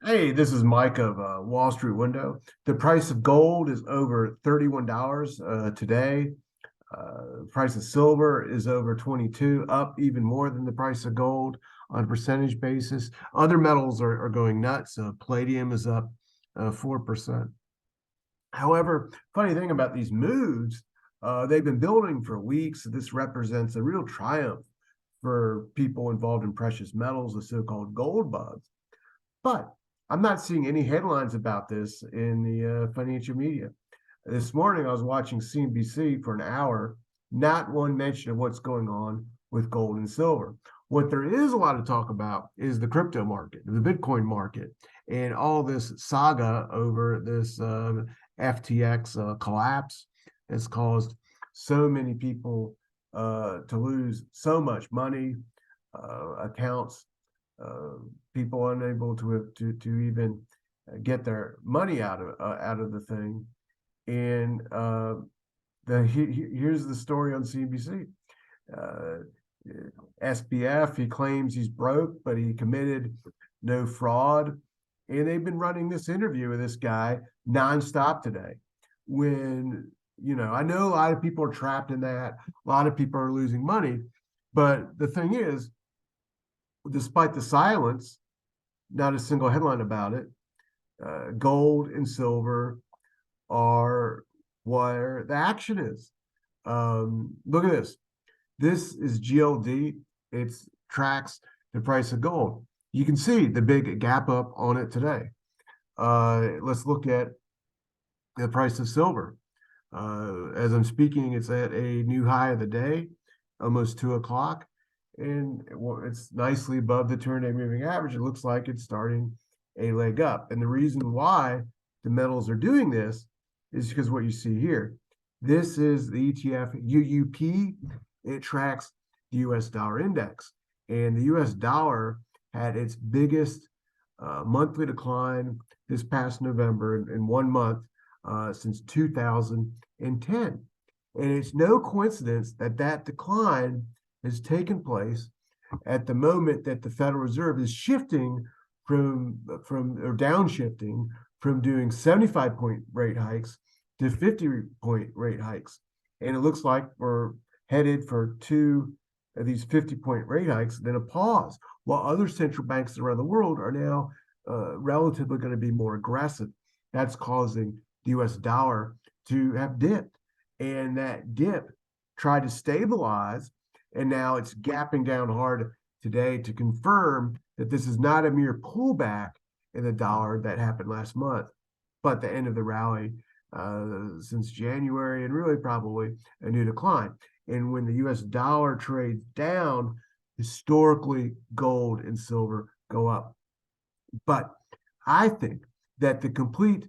Hey, this is Mike of Wall Street Window. The price of gold is over $31 today. The price of silver is over 22, up even more than the price of gold on a percentage basis. Other metals are going nuts. Palladium is up 4%. However, funny thing about these moves, they've been building for weeks. This represents a real triumph for people involved in precious metals, the so-called gold bugs. But I'm not seeing any headlines about this in the financial media. This morning, I was watching CNBC for an hour, not one mention of what's going on with gold and silver. What there is a lot of talk about is the crypto market, the Bitcoin market, and all this saga over this FTX collapse has caused so many people to lose so much money, accounts, uh, people unable to even get their money out of the thing. And here's the story on CNBC. Uh, SBF, he claims he's broke, but he committed no fraud. And they've been running this interview with this guy nonstop today. When, I know a lot of people are trapped in that. A lot of people are losing money. But the thing is, despite the silence, not a single headline about it. Gold and silver are where the action is. Look at this. This is GLD. It tracks the price of gold. You can see the big gap up on it today. Let's look at the price of silver. As I'm speaking, it's at a new high of the day, almost 2 o'clock. And it's nicely above the 200-day moving average. It looks like it's starting a leg up. And the reason why the metals are doing this is because what you see here. This is the ETF UUP. It tracks the US dollar index. And the US dollar had its biggest monthly decline this past November in 1 month since 2010. And it's no coincidence that that decline has taken place at the moment that the Federal Reserve is shifting from or downshifting from doing 75-point rate hikes to 50-point rate hikes. And it looks like we're headed for 2 of these 50-point rate hikes, then a pause, while other central banks around the world are now relatively going to be more aggressive. That's causing the US dollar to have dipped. And that dip tried to stabilize, and now it's gapping down hard today to confirm that this is not a mere pullback in the dollar that happened last month, but the end of the rally since January, and really probably a new decline. And when the US dollar trades down, historically gold and silver go up. But I think that the complete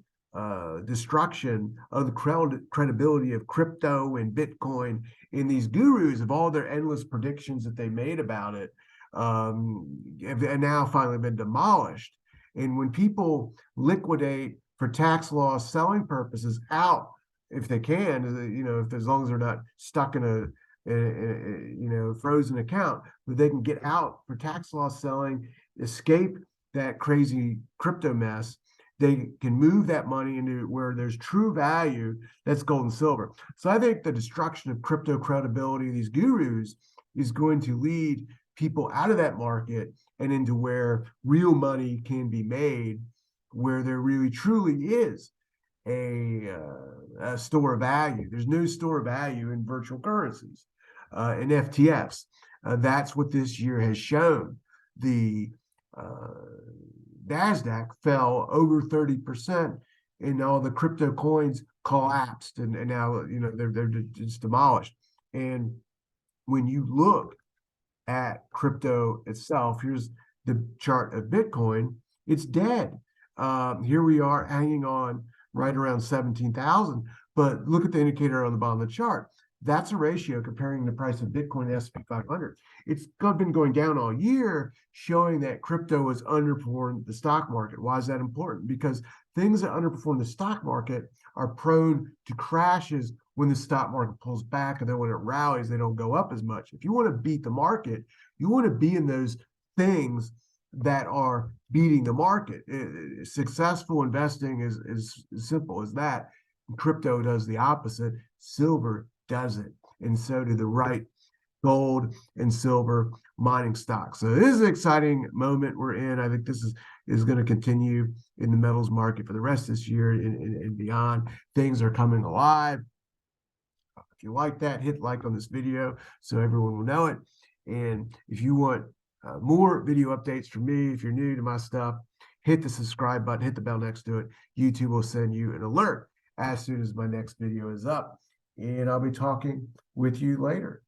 destruction of the credibility of crypto and Bitcoin and these gurus of all their endless predictions that they made about it have now finally been demolished. And when people liquidate for tax loss selling purposes out, if they can, if as long as they're not stuck in a frozen account, but they can get out for tax loss selling, escape that crazy crypto mess. They can move that money into where there's true value. That's gold and silver. So I think the destruction of crypto credibility, these gurus, is going to lead people out of that market and into where real money can be made, where there really truly is a store of value. There's no store of value in virtual currencies, in FTFs. That's what this year has shown. The Nasdaq fell over 30%, and all the crypto coins collapsed, and now they're just demolished. And when you look at crypto itself, here's the chart of Bitcoin. It's dead. Here we are hanging on right around 17,000. But look at the indicator on the bottom of the chart. That's a ratio comparing the price of Bitcoin to S&P 500. It's been going down all year, showing that crypto has underperformed the stock market. Why is that important? Because things that underperform the stock market are prone to crashes when the stock market pulls back, and then when it rallies, they don't go up as much. If you want to beat the market, you want to be in those things that are beating the market. Successful investing is as simple as that. Crypto does the opposite. Silver doesn't, and so do the right gold and silver mining stocks. So this is an exciting moment we're in. I think this is going to continue in the metals market for the rest of this year and beyond. Things are coming alive. If you like that, hit like on this video so everyone will know it. And if you want more video updates from me, if you're new to my stuff, hit the subscribe button, hit the bell next to it. YouTube will send you an alert as soon as my next video is up. And I'll be talking with you later.